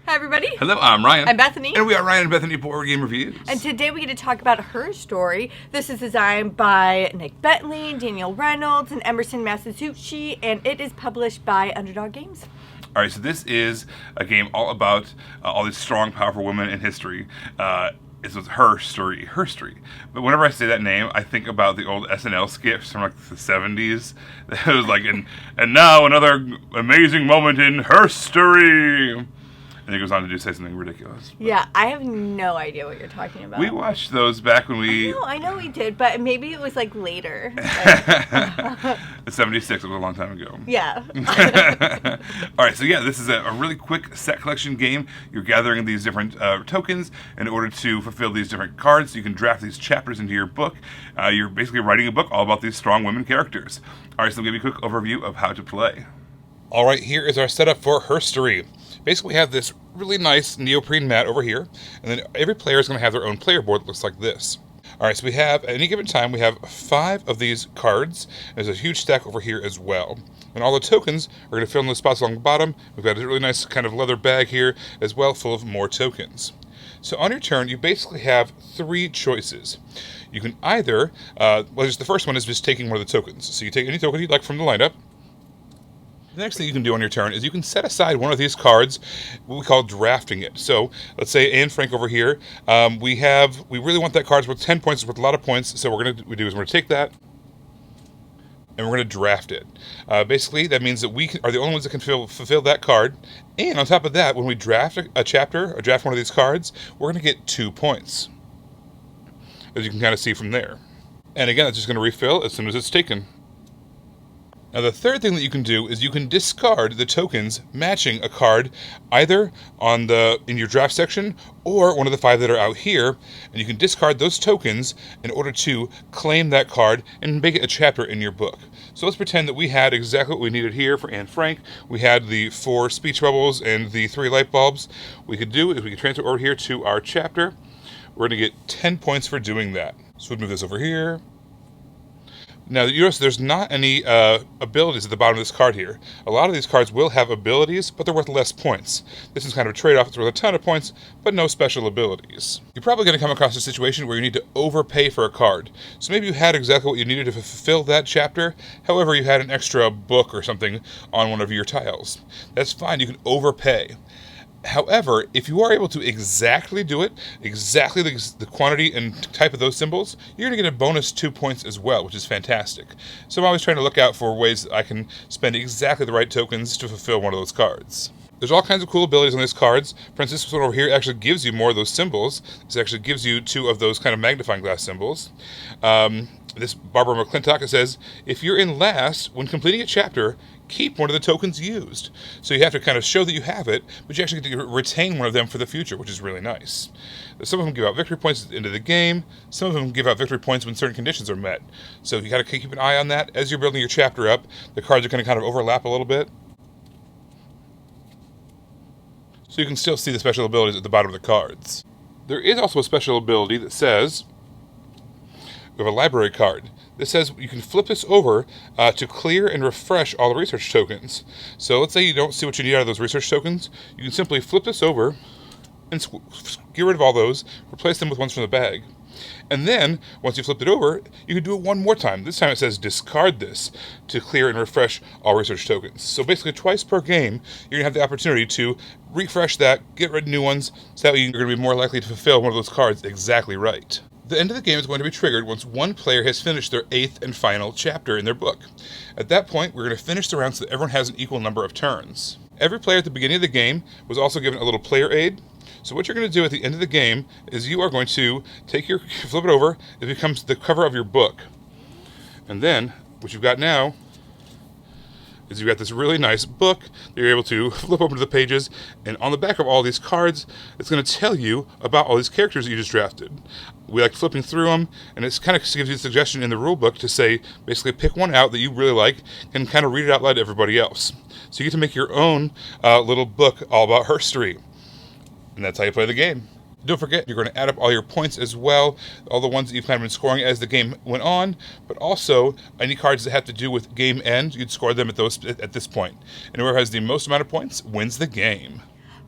Hi, everybody. Hello, I'm Ryan. I'm Bethany. And we are Ryan and Bethany Board Game Reviews. And today we get to talk about HerStory. This is designed by Nick Bethany, Daniel Reynolds, and Emerson Massazuchi, and it is published by Underdog Games. All right, so this is a game all about all these strong, powerful women in history. It's HerStory. But whenever I say that name, I think about the old SNL skits from like the 70s. It was like, and now another amazing moment in HerStory. And he goes on to say something ridiculous. Yeah, I have no idea what you're talking about. We watched those back when we... I know we did, but maybe it was like later. It's 76, it was a long time ago. Yeah. All right, so yeah, this is a really quick set collection game. You're gathering these different tokens in order to fulfill these different cards. So you can draft these chapters into your book. You're basically writing a book all about these strong women characters. All right, so I'll give you a quick overview of how to play. All right, here is our setup for HerStory. Basically, we have this really nice neoprene mat over here, and then every player is going to have their own player board that looks like this. All right, so we have, at any given time, we have 5 of these cards. There's a huge stack over here as well. And all the tokens are going to fill in the spots along the bottom. We've got a really nice kind of leather bag here as well, full of more tokens. So on your turn, you basically have 3 choices. You can either, the first one is just taking one of the tokens. So you take any token you'd like from the lineup. The next thing you can do on your turn is you can set aside one of these cards, what we call drafting it. So let's say Anne Frank over here, we really want that card worth 10 points, it's worth a lot of points, so we're going to take that, and we're going to draft it. Basically, that means that we are the only ones that can fulfill that card, and on top of that, when we draft a chapter, or draft one of these cards, we're going to get 2 points, as you can kind of see from there. And again, it's just going to refill as soon as it's taken. Now the third thing that you can do is you can discard the tokens matching a card either in your draft section or one of the 5 that are out here, and you can discard those tokens in order to claim that card and make it a chapter in your book. So let's pretend that we had exactly what we needed here for Anne Frank. We had the 4 speech bubbles and the 3 light bulbs. What we could do is we could transfer over here to our chapter. We're going to get 10 points for doing that. So we'll move this over here. Now, you notice there's not any abilities at the bottom of this card here. A lot of these cards will have abilities, but they're worth less points. This is kind of a trade-off. It's worth a ton of points, but no special abilities. You're probably going to come across a situation where you need to overpay for a card. So maybe you had exactly what you needed to fulfill that chapter. However, you had an extra book or something on one of your tiles. That's fine. You can overpay. However, if you are able to exactly do it, exactly the quantity and type of those symbols, you're going to get a bonus 2 points as well, which is fantastic. So I'm always trying to look out for ways that I can spend exactly the right tokens to fulfill one of those cards. There's all kinds of cool abilities on these cards. For instance, this one over here actually gives you more of those symbols. This actually gives you 2 of those kind of magnifying glass symbols. This Barbara McClintock says, if you're in last when completing a chapter, keep one of the tokens used. So you have to kind of show that you have it, but you actually get to retain one of them for the future, which is really nice. Some of them give out victory points at the end of the game. Some of them give out victory points when certain conditions are met. So you got to keep an eye on that. As you're building your chapter up, the cards are going to kind of overlap a little bit. So you can still see the special abilities at the bottom of the cards. There is also a special ability that says, we have a library card. This says you can flip this over to clear and refresh all the research tokens. So let's say you don't see what you need out of those research tokens. You can simply flip this over and get rid of all those, replace them with ones from the bag. And then, once you flipped it over, you can do it one more time. This time it says discard this to clear and refresh all research tokens. So basically twice per game, you're going to have the opportunity to refresh that, get rid of new ones, so that way you're going to be more likely to fulfill one of those cards exactly right. The end of the game is going to be triggered once one player has finished their 8th and final chapter in their book. At that point, we're going to finish the round so that everyone has an equal number of turns. Every player at the beginning of the game was also given a little player aid. So what you're going to do at the end of the game is you are going to flip it over, it becomes the cover of your book. And then, what you've got now is you've got this really nice book that you're able to flip open to the pages, and on the back of all these cards, it's going to tell you about all these characters that you just drafted. We like flipping through them, and it kind of gives you a suggestion in the rule book to say, basically pick one out that you really like, and kind of read it out loud to everybody else. So you get to make your own little book all about HerStory. And that's how you play the game. Don't forget, you're going to add up all your points as well, all the ones that you've kind of been scoring as the game went on, but also any cards that have to do with game end, you'd score them at this point. And whoever has the most amount of points wins the game.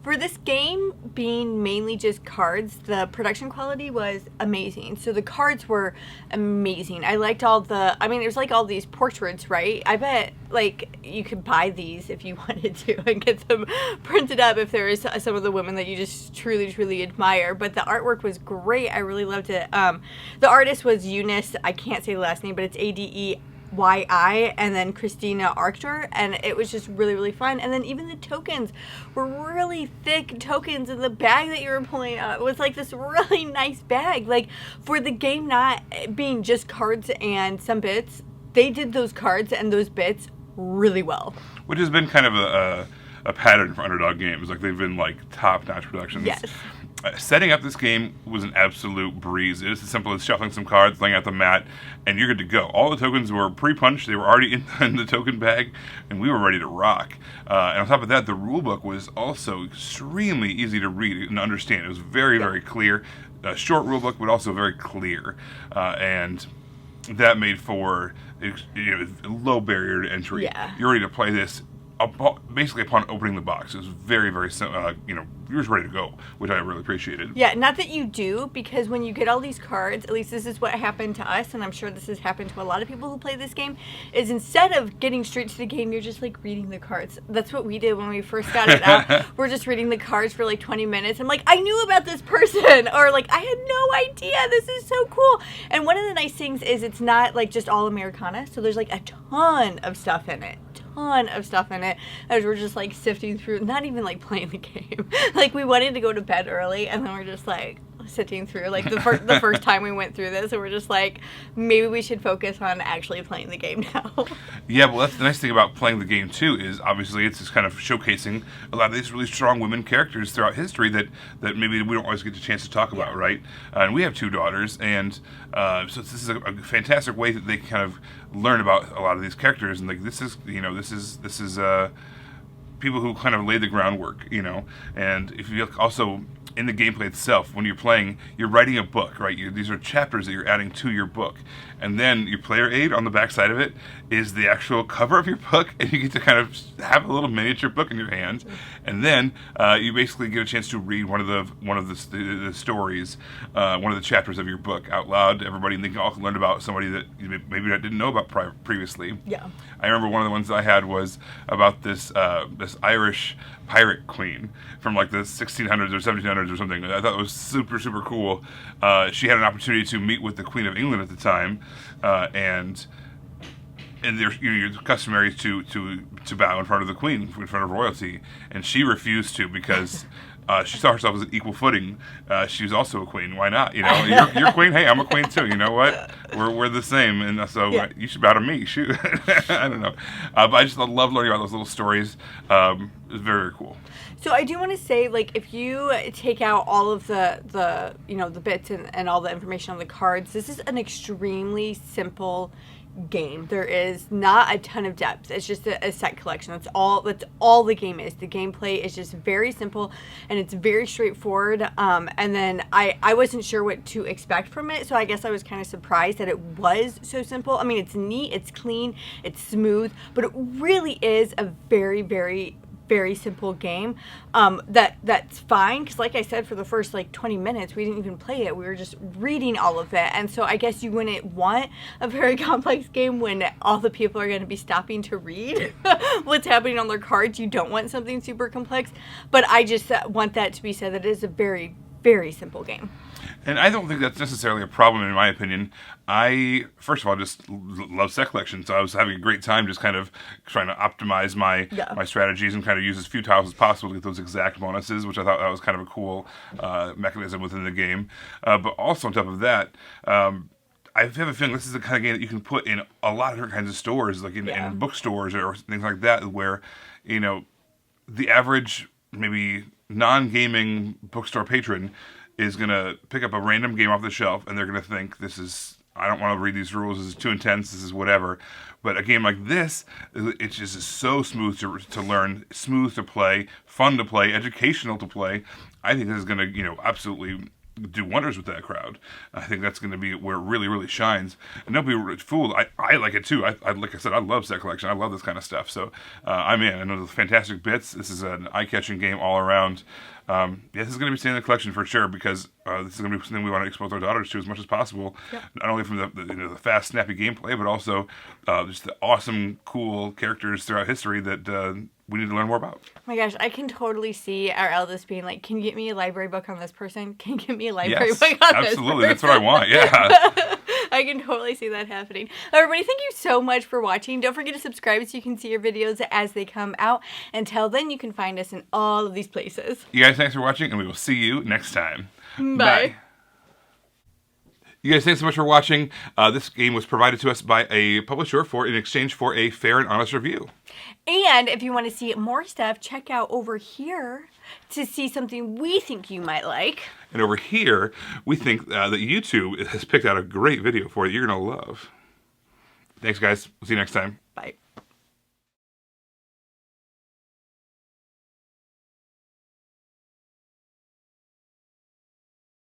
For this game being mainly just cards, the production quality was amazing. So the cards were amazing. I liked all the, I mean, it was like all these portraits, right? I bet like you could buy these if you wanted to and get them printed up if there is some of the women that you just truly, truly admire. But the artwork was great. I really loved it. The artist was Eunice. I can't say the last name, but it's Adeyii, and then Christina Arctur, and it was just really, really fun. And then even the tokens were really thick tokens, and the bag that you were pulling out was like this really nice bag. Like, for the game not being just cards and some bits, they did those cards and those bits really well. Which has been kind of a pattern for Underdog Games. Like, they've been like top-notch productions. Yes. Setting up this game was an absolute breeze. It was as simple as shuffling some cards, laying out the mat, and you're good to go. All the tokens were pre-punched. They were already in the token bag, and we were ready to rock. And on top of that, the rulebook was also extremely easy to read and understand. It was very, very clear. A short rulebook, but also very clear. And that made for low barrier to entry. Yeah. You're ready to play this basically upon opening the box. It was very, very you were just ready to go, which I really appreciated. Yeah, not that you do, because when you get all these cards, at least this is what happened to us, and I'm sure this has happened to a lot of people who play this game, is instead of getting straight to the game, you're just like reading the cards. That's what we did when we first got it out. We're just reading the cards for like 20 minutes. I'm like, I knew about this person, or like, I had no idea. This is so cool. And one of the nice things is it's not like just all Americana, so there's like a ton of stuff in it. As we're just like sifting through, not even like playing the game. Like, we wanted to go to bed early, and then we're just like sifting through like the first time we went through this, and we're just like, maybe we should focus on actually playing the game now. Yeah, well, that's the nice thing about playing the game too, is obviously it's just kind of showcasing a lot of these really strong women characters throughout history that maybe we don't always get the chance to talk about, right? And we have 2 daughters, and so this is a fantastic way that they kind of learn about a lot of these characters, and like this is people who kind of laid the groundwork, and if you look also in the gameplay itself, when you're playing, you're writing a book, right? These are chapters that you're adding to your book. And then your player aid on the back side of it is the actual cover of your book, and you get to kind of have a little miniature book in your hands. And then you basically get a chance to read one of the stories, one of the chapters of your book out loud to everybody, and they can all learn about somebody that maybe I didn't know about previously. Yeah. I remember one of the ones that I had was about this Irish pirate queen from like the 1600s or 1700s or something. I thought it was super, super cool. She had an opportunity to meet with the Queen of England at the time, and there's you're customary to bow in front of the Queen, in front of royalty, and she refused to because she saw herself as an equal footing. She was also a queen. Why not? You're queen. Hey, I'm a queen too. You know what? We're the same, and so you should bow to me. Shoot, I don't know, but I just love learning about those little stories. It was very, very cool. So I do want to say, like, if you take out all of the bits and all the information on the cards, this is an extremely simple game. There is not a ton of depth. It's just a set collection. That's all the game is. The gameplay is just very simple, and it's very straightforward. And then I wasn't sure what to expect from it, so I guess I was kind of surprised that it was so simple. I mean, it's neat, it's clean, it's smooth, but it really is a very, very, very simple game. That's fine, because like I said, for the first like 20 minutes we didn't even play it. We were just reading all of it, and so I guess you wouldn't want a very complex game when all the people are going to be stopping to read what's happening on their cards. You don't want something super complex, but I just want that to be said that it is a very, very simple game. And I don't think that's necessarily a problem, in my opinion. I, first of all, just love set collection, so I was having a great time just kind of trying to optimize my strategies and kind of use as few tiles as possible to get those exact bonuses, which I thought that was kind of a cool mechanism within the game. But also on top of that, I have a feeling this is the kind of game that you can put in a lot of different kinds of stores, like in bookstores or things like that, where, the average, maybe non-gaming bookstore patron is going to pick up a random game off the shelf, and they're going to think, I don't want to read these rules, this is too intense, this is whatever. But a game like this, it just is so smooth to learn, smooth to play, fun to play, educational to play. I think this is going to, absolutely do wonders with that crowd. I think that's going to be where it really, really shines. And don't be fooled. I like it too. Like I said, I love set collection. I love this kind of stuff. So I'm in. I know the fantastic bits. This is an eye-catching game all around. This is going to be staying in the collection for sure because this is going to be something we want to expose our daughters to as much as possible. Yep. Not only from the fast, snappy gameplay, but also just the awesome, cool characters throughout history that we need to learn more about. Oh my gosh, I can totally see our eldest being like, "Can you get me a library book on this person? Can you get me a library book on this person?" Absolutely, that's what I want. Yeah. I can totally see that happening. Everybody, thank you so much for watching. Don't forget to subscribe so you can see your videos as they come out. Until then, you can find us in all of these places. You guys, thanks for watching, and we will see you next time. Bye. You guys, thanks so much for watching. This game was provided to us by a publisher in exchange for a fair and honest review. And if you want to see more stuff, check out over here to see something we think you might like. And over here, we think that YouTube has picked out a great video for you you're going to love. Thanks, guys. We'll see you next time. Bye.